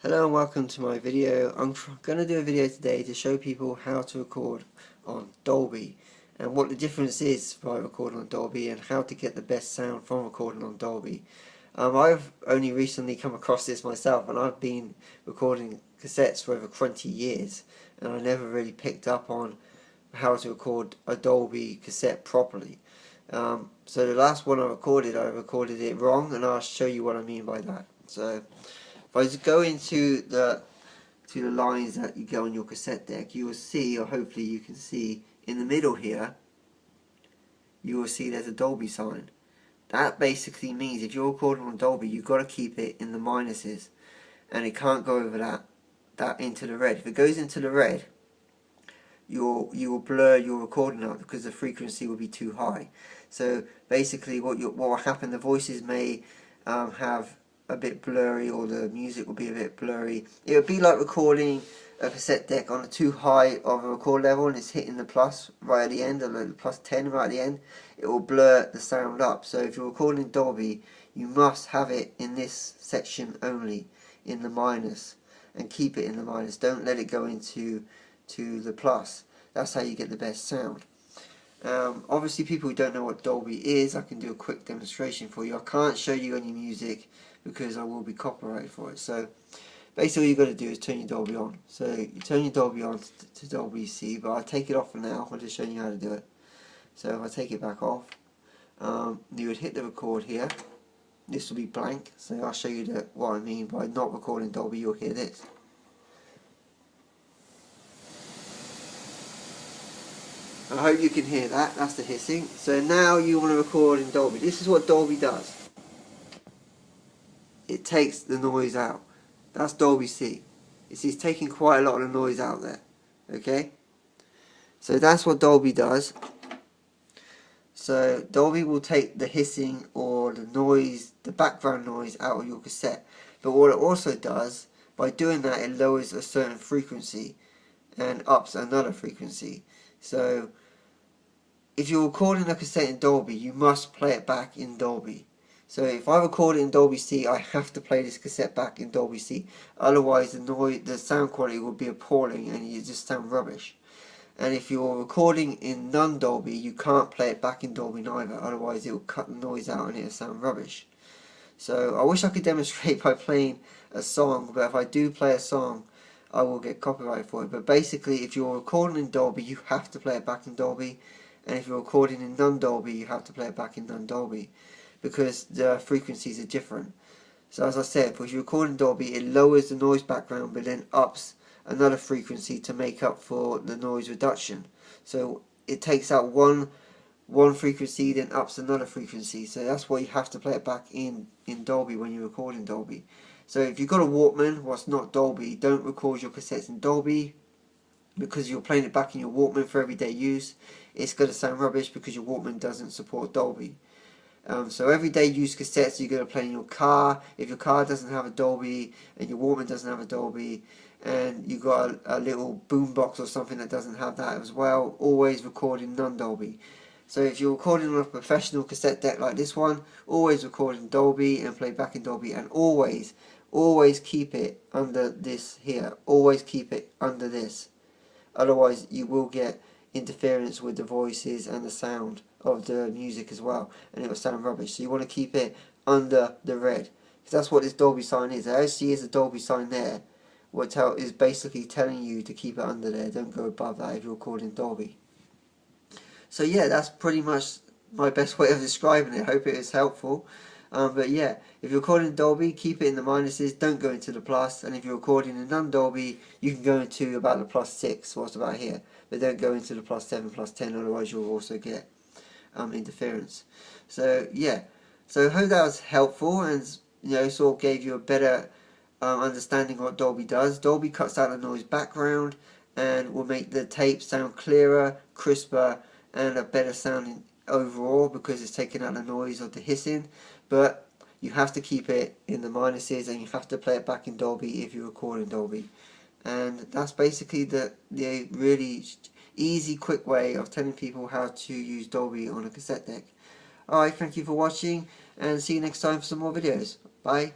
Hello and welcome to my video. I'm going to do a video today to show people how to record on Dolby and what the difference is by recording on Dolby and how to get the best sound from recording on Dolby. I've only recently come across this myself, and I've been recording cassettes for over 20 years and I never really picked up on how to record a Dolby cassette properly. So the last one I recorded it wrong, and I'll show you what I mean by that. So if I just go into the lines that you go on your cassette deck, you will see, or hopefully you can see, in the middle here, you will see there's a Dolby sign. That basically means if you're recording on Dolby, you've got to keep it in the minuses, and it can't go over that into the red. If it goes into the red, you will blur your recording out because the frequency will be too high. So basically what will happen, the voices may have a bit blurry, or the music will be a bit blurry. It would be like recording a cassette deck on a too high of a record level and it's hitting the plus right at the end, or the plus 10 right at the end. It will blur the sound up. So if you're recording Dolby, you must have it in this section only, in the minus, and keep it in the minus. Don't let it go into the plus. That's how you get the best sound. Obviously, people who don't know what Dolby is, I can do a quick demonstration for you. I can't show you any music because I will be copyrighted for it. So basically all you've got to do is turn your Dolby on. So you turn your Dolby on to Dolby C, but I'll take it off for now. I'm just showing you how to do it. So if I take it back off, you would hit the record here. This will be blank, so I'll show you what I mean by not recording Dolby. You'll hear this. I hope you can hear that. That's the hissing. So now you want to record in Dolby. This is what Dolby does. It takes the noise out. That's Dolby C. It's taking quite a lot of the noise out there. Okay? So that's what Dolby does. So Dolby will take the hissing or the noise, the background noise, out of your cassette. But what it also does, by doing that, it lowers a certain frequency and ups another frequency. So if you're recording a cassette in Dolby, you must play it back in Dolby. So if I record it in Dolby C, I have to play this cassette back in Dolby C. Otherwise the sound quality will be appalling and you just sound rubbish. And if you're recording in non-Dolby, you can't play it back in Dolby neither. Otherwise it will cut the noise out and it will sound rubbish. So I wish I could demonstrate by playing a song, but if I do play a song, I will get copyrighted for it. But basically, if you're recording in Dolby, you have to play it back in Dolby. And if you're recording in non-Dolby, you have to play it back in non-Dolby, because the frequencies are different. So as I said, if you record in Dolby, it lowers the noise background but then ups another frequency to make up for the noise reduction. So it takes out one frequency, then ups another frequency. So that's why you have to play it back in Dolby when you record in Dolby. So if you've got a Walkman what's not Dolby, don't record your cassettes in Dolby, because you're playing it back in your Walkman for everyday use. It's going to sound rubbish because your Walkman doesn't support Dolby. So everyday use cassettes you're going to play in your car. If your car doesn't have a Dolby and your Walkman doesn't have a Dolby, and you've got a little boombox or something that doesn't have that as well, always record in non-Dolby. So if you're recording on a professional cassette deck like this one, always record in Dolby and play back in Dolby, and always keep it under this here. Always keep it under this. Otherwise you will get interference with the voices and the sound of the music as well, and it will sound rubbish. So you want to keep it under the red, because that's what this Dolby sign is. There actually is a Dolby sign there, what is basically telling you to keep it under there. Don't go above that if you're recording Dolby. So yeah, that's pretty much my best way of describing it. I hope it is helpful. But yeah, if you're recording Dolby, keep it in the minuses, don't go into the plus. And if you're recording in non-Dolby, you can go into about the plus 6, what's about here, but don't go into the plus 7, plus 10, otherwise you'll also get interference. So yeah, so I hope that was helpful, and sort of gave you a better understanding what Dolby does. Dolby cuts out the noise background and will make the tape sound clearer, crisper, and a better sounding overall, because it's taking out the noise of the hissing. But you have to keep it in the minuses, and you have to play it back in Dolby if you record in Dolby. And that's basically the really easy, quick way of telling people how to use Dolby on a cassette deck. Alright, thank you for watching, and see you next time for some more videos. Bye.